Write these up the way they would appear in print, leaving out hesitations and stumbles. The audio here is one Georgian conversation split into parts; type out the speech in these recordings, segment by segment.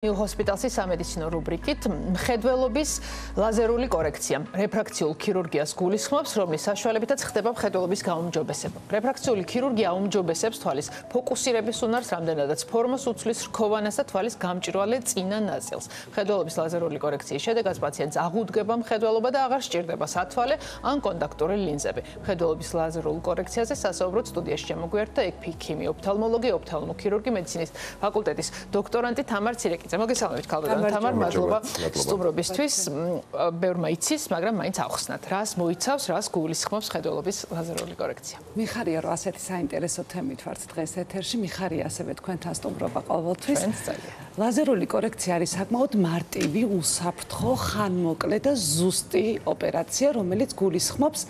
ჰოსპიტალსის სამედიცინო რუბრიკით მხედველობის ლაზერული კორექცია. რეფრაქციულ ქირურგიას გულისხმობს, რომლის საშუალებითაც ხდება მხედველობის გაუმჯობესება. რეფრაქციული ქირურგია აუმჯობესებს თვალის ფოკუსირების უნარს, რამდენადაც ფორმას უცვლის რქოვანას და თვალის გამჭვირვალე წინა ნაწილს. მხედველობის ლაზერული კორექციის შედეგად პაციენტს აღუდგება მხედველობა და აღარ სჭირდება სათვალე ან კონტაქტური ლინზები. მხედველობის ლაზერულ კორექციაზე სასაუბროდ სტუდიაში შემოგვიერთდა ექიმი, ოფთალმოლოგი, ოფთალმოქირურგი, მედიცინის ფაკულტეტის დოქტორანტი თამარ ცირეკიძე. მოგესალმებით, ქალბატონო თამარ, მადლობა სტუმრობისთვის. ბევრმა იცის, მაგრამ მაინც ავხსნათ, რას მოიცავს, რას გულისხმობს მხედველობის ლაზერული კორექცია. მიხარია, რომ ასეთი საინტერესო თემით ვართ დღეს ეთერში, მიხარია ასევე თქვენთან სტუმრობა ყოველთვის. ლაზერული კორექცია არის საკმაოდ მარტივი, უსაფრთხო, ხანმოკლე და ზუსტი ოპერაცია, რომელიც გულისხმობს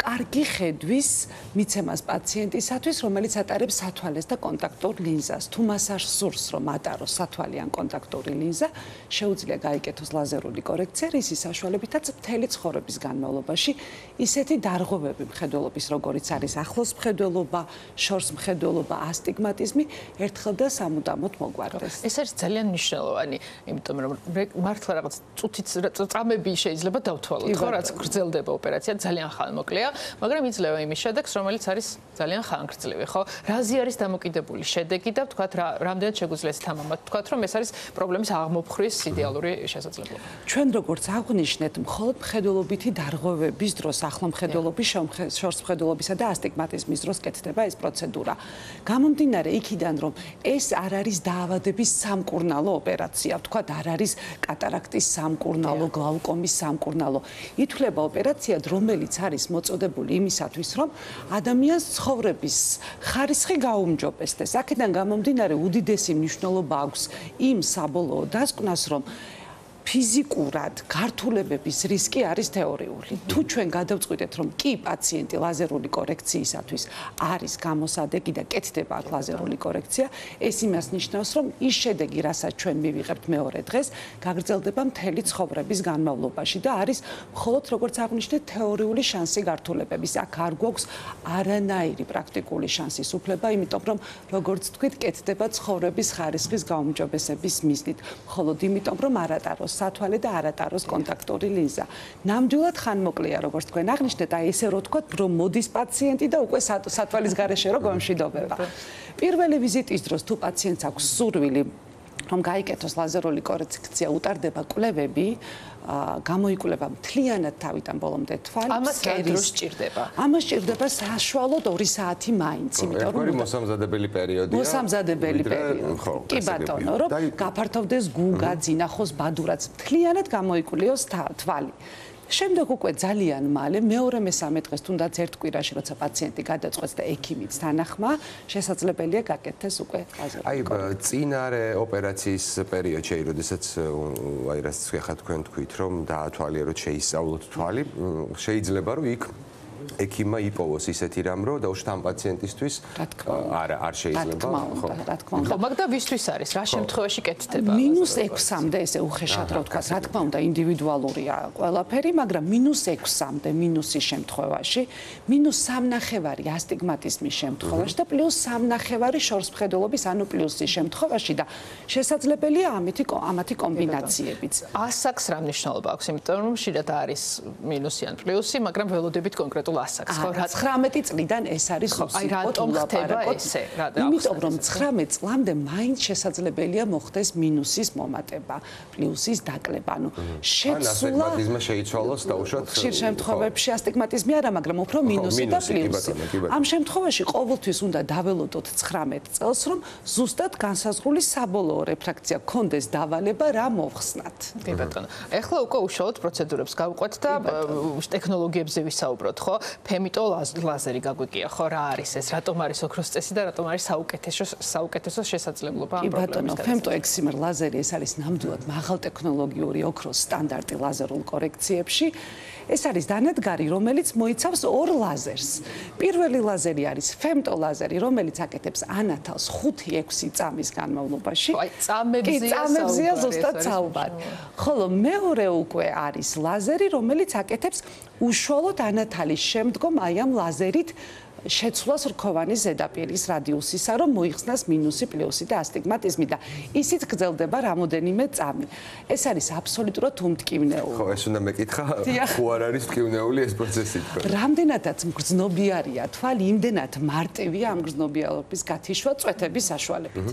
კარგი ხედვის მიცემას პაციენტისათვის, რომელიც ატარებს სათვალეს და კონტაქტურ ლინზას. თუ მას არ სურს, რომ ატაროს სათვალე ან კონტაქტური ლინზა, შეუძლია გაიკეთოს ლაზერული კორექცია, რის საშუალებითაც მთელი ცხოვრების განმავლობაში ისეთი დარღვევები მხედველობის, როგორიც არის ახლოს მხედველობა, შორს მხედველობა, ასტიგმატიზმი, ერთხელ და სამუდამოდ მოგვარდეს. ეს არის ძალიან მნიშვნელოვანი, იმიტომ რომ მართლა რაღაც წამები შეიძლება დავთვალოთ, ხო, რაც გრძელდება ოპერაცია, ძალიან ხანმოკლეა. მაგრამ იძლევა იმის შედეგს, რომელიც არის ძალიან ხანგრძლივი, ხო? რაზე არის დამოკიდებული შედეგი და ვთქვათ, რამდენად შეგვიძლია თამამად ვთქვათ, რომ ეს არის პრობლემის აღმოფხრის იდეალური შესაძლებლობა. ჩვენ როგორც აღვნიშნეთ, მხოლოდ მხედველობითი დარღვევების დროს, ახლო მხედველობის, შორს მხედველობისა და ასტიგმატიზმის დროს კეთდება ეს პროცედურა. გამომდინარე იქიდან, რომ ეს არ არის დაავადების სამკურნალო ოპერაცია, ვთქვათ, არ არის კატარაქტის სამკურნალო, გლაუკომის სამკურნალო. ითვლება ოპერაციად, რომელიც არის მოწოდებული იმისათვის, რომ ადამიანის ცხოვრების ხარისხი გაუმჯობესდეს. აქედან გამომდინარე უდიდესი მნიშვნელობა აქვს იმ საბოლოო დასკვნას, რომ ფიზიკურად გართულებების რისკი არის თეორიული. თუ ჩვენ გადავწყვიტეთ, რომ კი პაციენტი ლაზერული კორექციისათვის არის გამოსადეგი და კეთდება აქ ლაზერული კორექცია, ეს იმას ნიშნავს, რომ ის შედეგი, რასაც ჩვენ მივიღებთ მეორე დღეს, გაგრძელდება მთელი ცხოვრების განმავლობაში და არის მხოლოდ როგორც აღვნიშნეთ, თეორიული შანსი გართულებების. აქ არ გვაქვს არანაირი პრაქტიკული შანსის უფლება, იმიტომ რომ როგორც თქვით, კეთდება ცხოვრების ხარისხის გაუმჯობესების მიზნით. მხოლოდ იმიტომ, რომ არ ატაროს სათვალე და არ ატაროს კონტაქტური ლინზა. ნამდვილად ხანმოკლეა, როგორც თქვენ აღნიშნეთ, აი ესე რო თქვათ, რომ მოდის პაციენტი და უკვე სათვალის გარეშე რო გამშვიდობება. პირველი ვიზიტის დროს თუ პაციენტს აქვს სურვილი, რომ გაიკეთოს ლაზერული კორექცია, უტარდება კვლევები, გამოიკვლება მთლიანად თავიდან ბოლომდე თვალი. ამას რა დროს სჭირდება? ამას სჭირდება საშუალოდ 2 საათი მაინც, იმიტომ რომ მოსამზადებელი პერიოდია. მოსამზადებელი პერიოდი. კი ბატონო, რომ გაფართოვდეს გუგა, ძინახოს ბადურაც, მთლიანად გამოიკვლიოს თვალი. შემდეგ უკვე ძალიან მალე, მეორე მესამე დღეს თუნდაც ერთ კვირაში, როცა პაციენტი გადაწყვეტს და ექიმიც თანახმა, შესაძლებელია გაკეთდეს უკვე ლაზერული კორექცია. წინარე ოპერაციის პერიოდში, როდესაც აი რაც ხახა თქვენ თქვით, რომ დაათვალიეროთ, შეისწავლოთ თვალი, შეიძლება რომ იქ ექიმმა იპოვოს ისეთი რამ, რომ დაუშვათ ამ პაციენტისთვის არ შეიძლება, ხო? რა თქმა უნდა. ხო, მაგრამ ვისთვის არის? რა შემთხვევაში კეთდება? -6-მდე ესე უხეშად რო ვთქვა, რა თქმა უნდა, ინდივიდუალურია ყველაფერი, მაგრამ -6-მდე მინუსის შემთხვევაში, -3.5 ასტიგმატიზმის შემთხვევაში და +3.5 შორს მხედველობის, ანუ პლუსის შემთხვევაში და შესაძლებელია ამათი კომბინაციებიც. ასაკს რა მნიშვნელობა აქვს? იმიტომ რომ შეიძლება არის მინუსი ან პლუსი, მაგრამ ველოდებით კონკრეტულ 19 წლიდან ეს არის აი რატომ ხდება ესე? იმიტომ რომ 19 წლამდე მაინც შესაძლებელია მოხდეს მინუსის მომატება, პლუსის დაკლება. ანუ შეცვლა ასტიგმატიზმი შეიცვალოს დაუშვათ. ხშირ შემთხვევებში ასტიგმატიზმი არა, მაგრამ უფრო მინუსი და პლუსი. ამ შემთხვევაში ყოველთვის უნდა დაველოდოთ 19 წელს, რომ ზუსტად განსაზღვრული საბოლოო რეფრაქცია გქონდეს დავალება რა მოხსნათ. კი ბატონო. ეხლა უკვე უშუალოდ პროცედურებს გავყვეთ და ტექნოლოგიებზე ვისაუბროთ, ხო? ფემიტო ლაზერი გაგვიგია, ხო, რა არის ეს? რატომ არის ოქროს წესი და რატომ არის საუკეთესო შესაძლებლობა ამ პრობლემის გადაწყვეტის? ფემტო ექსიმერ ლაზერი ეს არის ნამდვილად მაღალტექნოლოგიური ოქროს სტანდარტი ლაზერულ კორექციებში. ეს არის დანადგარი, რომელიც მოიცავს 2 ლაზერს. პირველი ლაზერი არის ფემტო ლაზერი, რომელიც აკეთებს ანათალს 5-6 წამის განმავლობაში. აი, წამებზია ზუსტად საუბარი. ხოლო მეორე უკვე არის ლაზერი, რომელიც აკეთებს უშუალოდ ანათალის შემდგომ აი ამ ლაზერით შეცვლას რქოვანი ზედაპირის რადიუსისა, რომ მოიხსნას მინუსი, პლუსი და ასტიგმატიზმი და ისიც გრძელდება რამოდენიმე წამი. ეს არის აბსოლუტურად უმტკივნეული. ხო, ეს უნდა მეკითხა, ხო არ არის მტკივნეული ეს პროცესი თქვენ? რამდენადაც მგრძნობიარია თვალი, იმდენად მარტივია ამ გრძნობიარობის გათიშვა წვეთების საშუალებით.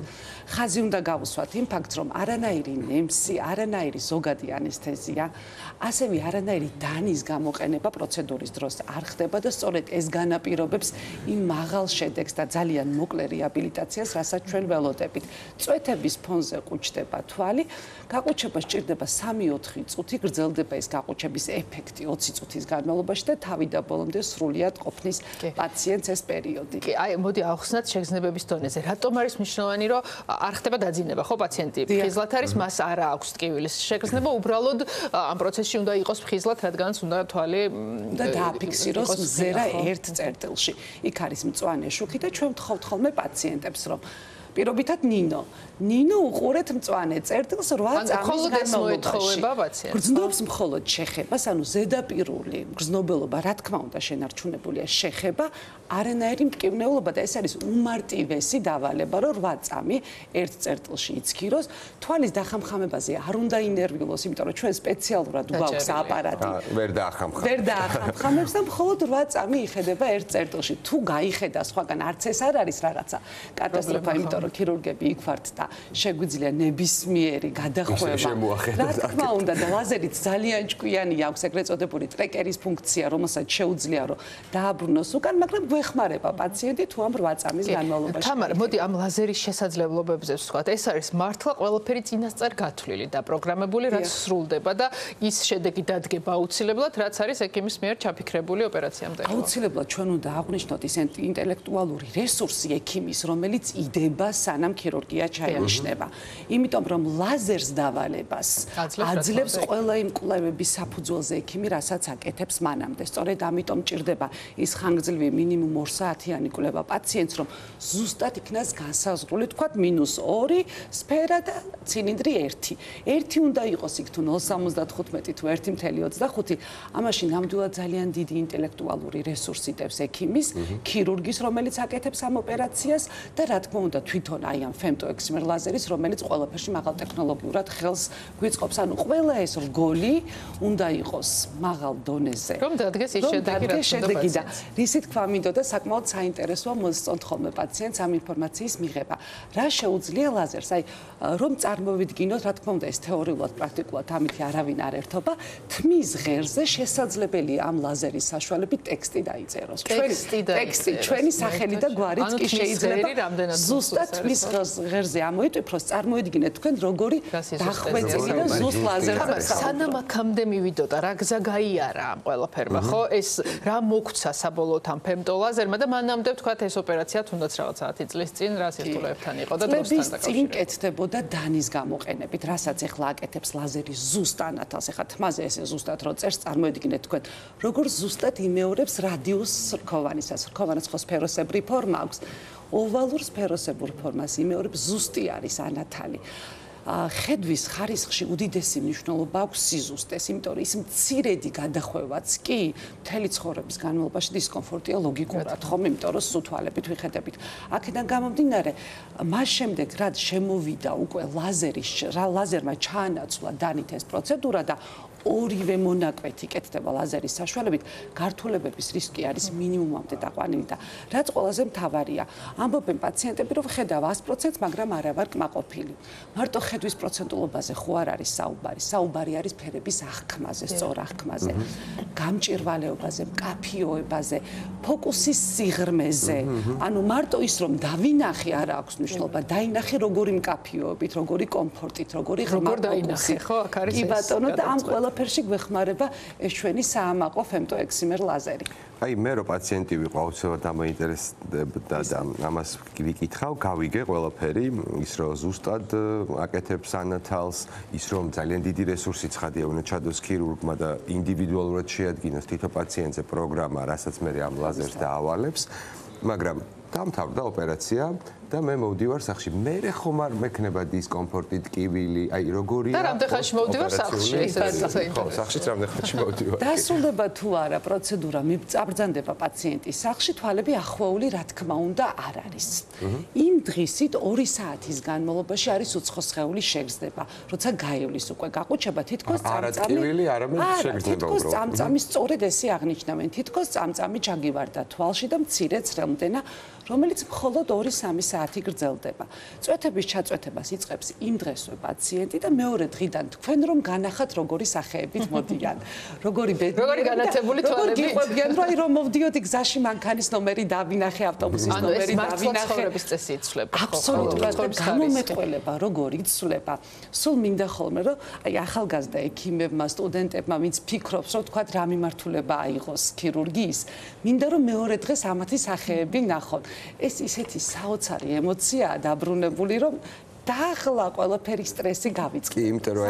ხაზი უნდა გავუსვათ იმ ფაქტს, რომ არანაირი ნემსი, არანაირი ზოგადი ანესთეზია, ასევე არანაირი დანის გამოყენება პროცედურის დროს არ ხდება და სწორედ ეს განაპირობებს იმ მაღალ შედეგს და ძალიან მოკლე რეაბილიტაციას, რასაც ჩვენ ველოდებით. წვეთების ფონზე ყუჩდება თვალი, გაყუჩება სჭირდება 3-4 წუთი, გრძელდება ეს გაყუჩების ეფექტი 20 წუთის განმავლობაში და თავიდან ბოლომდე სრულიად ყოფნის პაციენტს ეს პერიოდი. კი, აი, მოდი ავხსნათ შეგრძნებების დონეზე. რატომ არის მნიშვნელოვანი, რომ არ ხდება დაძინება, ხო, პაციენტი ფხიზლად არის, მას არ აქვს ტკივილის შეგრძნება, უბრალოდ ამ პროცესში უნდა იყოს ფხიზლად, რადგანაც უნდა თვალი და დააფიქსიროს მზერა ერთ წერტილში. იქ არის მწვანე შუქი და ჩვენ ვთხოვთ ხოლმე პაციენტებს, რომ პირობითად ნინო უყურეთ მწვანე წერტილს 8 წამის განმავლობაში. გრძნობს მხოლოდ შეხებას, ანუ ზედაპირული გრძნობელობა, რა თქმა უნდა, შენარჩუნებულია შეხება, არანაირი მტკივნეულობა და ეს არის უმარტივესი დავალება, რომ 8 წამი ერთ წერტილში იცქიროს. თვალის დახამხამებაზე არ უნდა ინერვიულოს, იმიტომ რომ ჩვენ სპეციალურად გვაქვს აპარატი. ვერ დაახამხამებს. ვერ დაახამხამებს და მხოლოდ 8 წამი იხედება ერთ წერტილში. თუ გაიხედა სხვაგან არც ეს არ არის რაღაცა კატასტროფა, იმიტომ რომ ქირურგები იქ ვართ და შეგვიძლია ნებისმიერი გადახვევა. რა თქმა უნდა და ლაზერით ძალიან ჭკვიანი აქვს ეგრეთ წოდებული ტრეკერის ფუნქცია, რომელსაც შეუძლია რომ დააბრუნოს უკან, მაგრამ გვეხმარება პაციენტი თუ ამ 8 წამის განმავლობაში. თამარა, მოდი ამ ლაზერის შესაძლებლობებზე ვსვათ. ეს არის მართლა ყველაფერი წინასწარ გათვლილი და პროგრამებული, რაც სრულდება და ის შედეგი დადგება აუცილებლად, რაც არის ექიმის მიერ ჩაფიქრებული ოპერაციამდე. აუცილებლად ჩვენ უნდა აღვნიშნოთ ის ინტელექტუალური რესურსი ექიმის, რომელიც იდება სანამ ქირურგია ჩაენიშნება. იმიტომ რომ ლაზერს დავალებას აძლევს ყველა იმ კვლევების საფუძველზე ექიმი, რასაც აკეთებს მანამდე. სწორედ ამიტომ ჭირდება ის ხანგრძლივი მინიმუმ 2 საათიანი კვლევა პაციენტს, რომ ზუსტად იქნას განსაზღვრული, თქვათ -2 სფერა და ცილინდრი 1. 1 უნდა იყოს იქ თუ 0.75 თუ 1.25. ამაში ნამდვილად ძალიან დიდი ინტელექტუალური რესურსი დევს ექიმის, ქირურგის, რომელიც აკეთებს ამ ოპერაციას და რა თქმა უნდა თვითონ აი ამ femtoexcimer ლაზერის, რომელიც ყველაფერში მაღალ ტექნოლოგიურად ხელს გვიწყობს. ანუ ყველა ეს რგოლი უნდა იყოს მაღალ დონეზე. რომ დადგეს ის შედეგი, და რისი თქვა მინდოდა საკმაოდ საინტერესოა მოსწონთ ხოლმე პაციენტს ამ ინფორმაციის მიღება. რა შეუძლია ლაზერს? აი რომ წარმოვიდგინოთ, რა თქმა უნდა ეს თეორიულად, პრაქტიკულად ამითი არავინ არ ერთობა, თმის ღერზე შესაძლებელია ამ ლაზერის საშუალებით ტექსტი დაიწეროს. ტექსტი, ჩვენი სახელი და გვარიც კი შეიძლება ზუსტად თმის ღერზე ამოიტვიფროს, წარმოიდგინეთ თქვენ როგორი დახვეწილი და ზუსტ ლაზერზე. სანამ აქამდე მივიდოდა, რა გზა გაიარა ამ ყველაფერმა, ხო? ეს რა მოგცა საბოლოოდ ამ femtolazerმა და მანამდე ვთქვათ ეს ოპერაცია თუნდაც რაღაც 10 წლის წინ რა სირთულეებთან იყო და დროსთან დაკავშირებით. წინ კეთდებოდა დანის გამოყენებით, რასაც ეხლა აკეთებს ლაზერის ზუსტ ანათალს. ეხლა თმაზე ესე ზუსტად რო წერს, წარმოიდგინეთ თქვენ, როგორ ზუსტად იმეორებს რადიუსს რქოვანისას. რქოვანას ხო სფეროსებრი ფორმა აქვს. ოვალურ სფეროსებურ ფორმას იმეორებს, ზუსტი არის ანათალი. ხედვის ხარისხში უდიდესი მნიშვნელობა აქვს სიზუსტეს, იმიტომ რომ ის მცირედი გადახვევაც კი მთელი ცხოვრების განმავლობაში დისკომფორტია ლოგიკურად, ხომ, იმიტომ რომ სუთვალებით ვიხედებით. აქედან გამომდინარე, მას შემდეგ რაც შემოვიდა უკვე ლაზერმა ჩაანაცვლა დანით ეს პროცედურა და ორივე მონაკვეთი კეთდება ლაზერის საშუალებით, გართულებების რისკი არის მინიმუმამდე დაყვანილი და რაც ყველაზე მთავარია, ამბობენ პაციენტები, რომ ხედავ 100%, მაგრამ არა ვარ კმაყოფილი. მარტო ხედვის პროცენტულობაზე ხო არ არის საუბარი. საუბარი არის ფერების აღქმაზე, სწორ აღქმაზე, გამჭირვალეობაზე, მკაფიოებაზე, ფოკუსის სიღრმეზე. ანუ მარტო ის რომ დავინახე არ აქვს მნიშვნელობა, დაინახე როგორი მკაფიოებით, როგორი კომფორტით, როგორი ღრმა ფოკუსით. ხო, აქ არის ეს. კი ბატონო და ამ ყველაფერში გვეხმარება ეს ჩვენი საამაყო femtoexcimer ლაზერი. აი მე რო პაციენტი ვიყო, აუცილებლად ამაინტერესებდა და ამას ვიკითხავ, გავიგე ყველაფერი, ის რომ ზუსტად აკეთებს ანათალს, ის რომ ძალიან დიდი რესურსი ცხადია უნდა ჩადოს ქირურგმა და ინდივიდუალურად შეადგინოს თითო პაციენტზე პროგრამა, რასაც მე ამ ლაზერს დაავალებს, მაგრამ დამთავრდა ოპერაცია და მე მოვდივარ სახლში. მე ხომ არ მექნება დისკომფორტი, ტკივილი, აი როგორია. და რამდენ ხანში მოვდივარ სახლში? ხო, სახლში რამდენ ხანში მოვდივარ. დასრულდება თუ არა პროცედურა, წაბრძანდება პაციენტის სახლში, თვალები ახვეული რა თქმა უნდა არ არის. იმ დღისით 2 საათის განმავლობაში არის უცხო სხეული შეგრძნება. როცა გაივლის უკვე გაყუჩება, თითქოს არა ტკივილი, არამედ შეგრძნება თითქოს წამწამი სწორედ ესე აღნიშნავენ. თითქოს წამწამი ჩაგივარდა თვალში და მცირე ცრემლდენა, რომელიც მხოლოდ 2-3 საათი გრძელდება. წვეთების ჩაწვეთებას იწყებს იმ დღესვე პაციენტი და მეორე დღიდან თქვენ რომ განახათ როგორი სახეებით მოდიან. როგორი განათებული თვალები. გიყვებიან რომ აი რომ მოვდიოდი გზაში მანქანის ნომერი დავინახე, ავტობუსის ნომერი დავინახე. ცხოვრების წესი იცვლება. აბსოლუტურად გამომეტყველება როგორ იცვლება. სულ მინდა ხოლმე რომ აი ახალგაზრდა ექიმებმა, სტუდენტებმა, ვინც ფიქრობს რომ თქვა რა მიმართულება აიღოს ქირურგიის, მინდა რომ მეორე დღეს ამათი სახეები ნახოთ. ეს ისეთი საოცარი ემოციაა დაბრუნებული, რომ დაახლა ყველაფერი სტრესი გავიწყდა. კი, იმიტომ რომ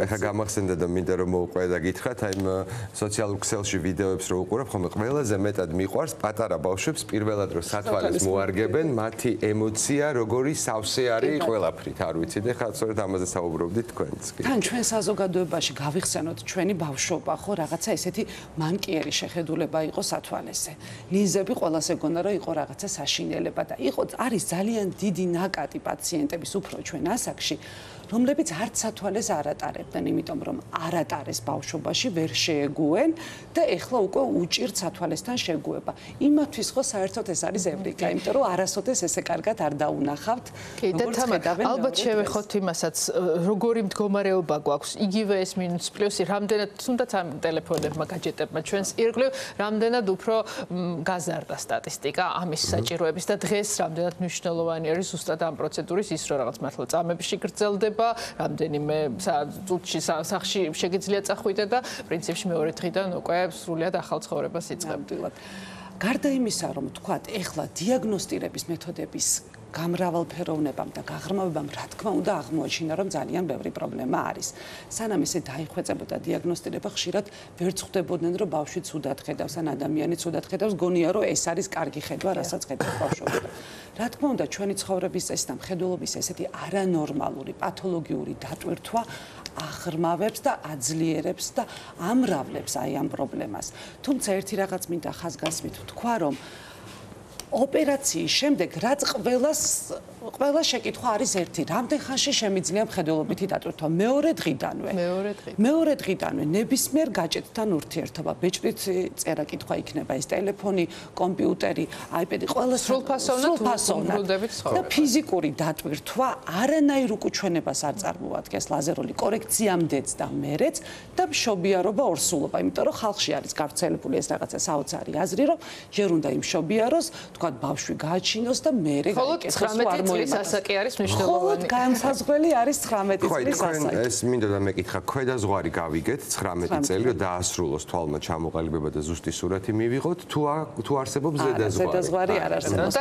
ეხა გამახსენდა და მინდა რომ მოვყვე და გითხრათ, აი სოციალურ ქსელში ვიდეოებს რო უყურებ, ხომ ყველაზე მეტად მიყვარს პატარა ბავშვებს პირველად რო სათვალეს მოარგებენ, მათი ემოცია როგორი სავსე არის ყველაფრით, არ ვიცით, ეხა სწორედ ამაზე საუბრობდით თქვენც კი. თან ჩვენ საზოგადოებაში გავიხსენოთ ჩვენი ბავშვობა, ხო, რაღაცა ესეთი მანკიერი შეხედულება იყო სათვალეზე. ლინზები ყველას ეგონა რომ იყო რაღაცა საშინელება და იყო არის ძალიან დიდი ნაკადი პაციენტების უფრო ჩვენ ასაკში, რომლებიც არც სათვალეს არ ატარებდნენ, იმიტომ რომ არ ატარეს ბავშვობაში, ვერ შეეგუენ და ეხლა უკვე უჭირთ სათვალესთან შეგუება. იმათთვის ხო საერთოდ ეს არის ევრიკა, იმიტომ რომ არასოდეს ესე კარგად არ დაუნახავთ. კი, და თამარ, ალბათ შევეხოთ იმასაც, როგორი მდგომარეობა გვაქვს, იგივე ეს მინუს პლუსი, რამდენად თუნდაც ამ ტელეფონებმა, გაჯეტებმა ჩვენს ირგვლივ, რამდენად უფრო გაზარდა სტატისტიკა ამის საჭიროების და დღეს რამდენად მნიშვნელოვანი არის ზუსტად ამ პროცედურის ის, რომ რაღაც მართლა წამებში გრძელდება, რამდენიმე წუთში სახლში შეგიძლია წახვიდე და პრინციპში მეორე დღიდან უკვე სრულად ახალ ცხოვრებას იწყებდით. გარდა იმისა, რომ თქვათ, ეხლა დიაგნოსტირების მეთოდების გამრავალფეროვნებამ და გაღრმავებამ რა თქმა უნდა აღმოაჩინა, რომ ძალიან ბევრი პრობლემა არის. სანამ ესე დაიხვეწებოდა დიაგნოსტირება, ხშირად ვერ ხვდებოდნენ, რომ ბავშვი ცუდად ხედავს, ან ადამიანი ცუდად ხედავს, გონია, რომ ეს არის კარგი ხედვა, რასაც ხედავს ბავშვობა. რა თქმა უნდა, ჩვენი ცხოვრების წესი და მხედველობის ესეთი არანორმალური, პათოლოგიური დატვირთვა აღრმავებს და აძლიერებს და ამრავლებს აი ამ პრობლემას. თუმცა ერთი რაღაც მინდა ხაზგასმით თქვა, რომ ოპერაციის შემდეგ რაც ყველა შეკითხვა არის ერთი, რამდენ ხანში შემიძლია მხედველობითი დატვირთვა? მეორე დღიდანვე ნებისმიერ გაჭედთან ურთიერთობა, ბეჭდით წერა-კითხვა იქნება, ეს ტელეფონი, კომპიუტერი, აიპედი, ყველა სრულფასოვნად და ფიზიკური დატვირთვა არანაირ უკუჩვენებას არ წარმოადგენს ლაზერული კორექციამდეც და მერეც და მშობიარობა ორსულობა, იმიტომ რომ ხალხში არის გავრცელებული ეს რაღაცა საოცარი აზრი, რომ ჯერ უნდა იმშობიაროს, თქვათ ბავშვი გააჩინოს და მერე გაიკეთოს არ წლის ასაკი არის მნიშვნელოვანი. ხოლოდ განსაზღვრელი არის 19 წლის ასაკი. ეს მინდა და მეკითხა, ქვედა ზღვარი გავიგეთ 19 წელი, რომ დაასრულოს თვალმა ჩამოყალიბება და ზუსტი სურათი მივიღოთ, თუ არსებობს ზედა ზღვარი. ზედა ზღვარი არ არსებობს.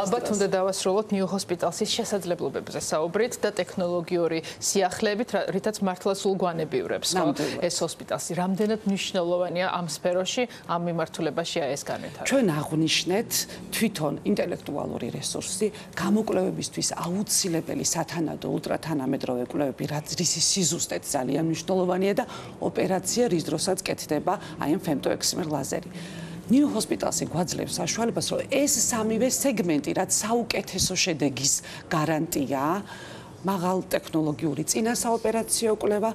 ალბათ უნდა დავასრულოთ ნიუ ჰოსპიტალსის შესაძლებლობებზე საუბრით და ტექნოლოგიური სიახლეებით, რითაც მართლა სულგვანებიურებს, ხო? ეს ჰოსპიტალსი რამდენად მნიშვნელოვანია ამ სფეროში, ამ მიმართულებაშია ეს განვითარება. ჩვენ აღვნიშნეთ თვითონ ინტელექტუალური რესურსი, გამოკვლევებისთვის აუცილებელი სათანადო ულტრათანამედროვე კვლევები, რის სიზუსტეც ძალიან მნიშვნელოვანია და ოპერაცია რის დროსაც კეთდება აი ამ femtoexmer ლაზერი. ნიუ ჰოსპიტალსი გვაძლევს საშუალებას, რომ ეს სამივე სეგმენტი, რაც საუკეთესო შედეგის გარანტია, მაღალ ტექნოლოგიური წინასაოპერაციო კვლევა,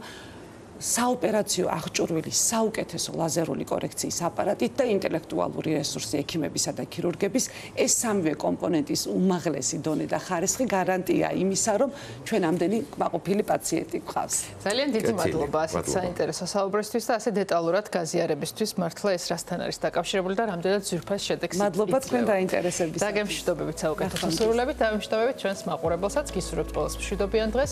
საოპერაციო აღჭურვილი საუკეთესო ლაზერული კორექციის აპარატით და ინტელექტუალური რესურსი ექიმებისა და ქირურგების, ეს სამივე კომპონენტის უმაღლესი დონე და ხარისხი გარანტია იმისა, რომ ჩვენ ამდენი კმაყოფილი პაციენტი გვყავს. ძალიან დიდი მადლობა ასეთ საინტერესო საუბრისთვის და ასე დეტალურად გაზიარებისთვის. მართლა ეს რასთან არის დაკავშირებული და რამდენად ძვირფას შედეგს იძლევა. მადლობა თქვენ დაინტერესებისას. დაგემშვიდობებით საუკეთესო სურვილებით, დამშვიდობებით ჩვენს მაყურებელსაც, გისურვებთ ყველას მშვიდობიან დღეს.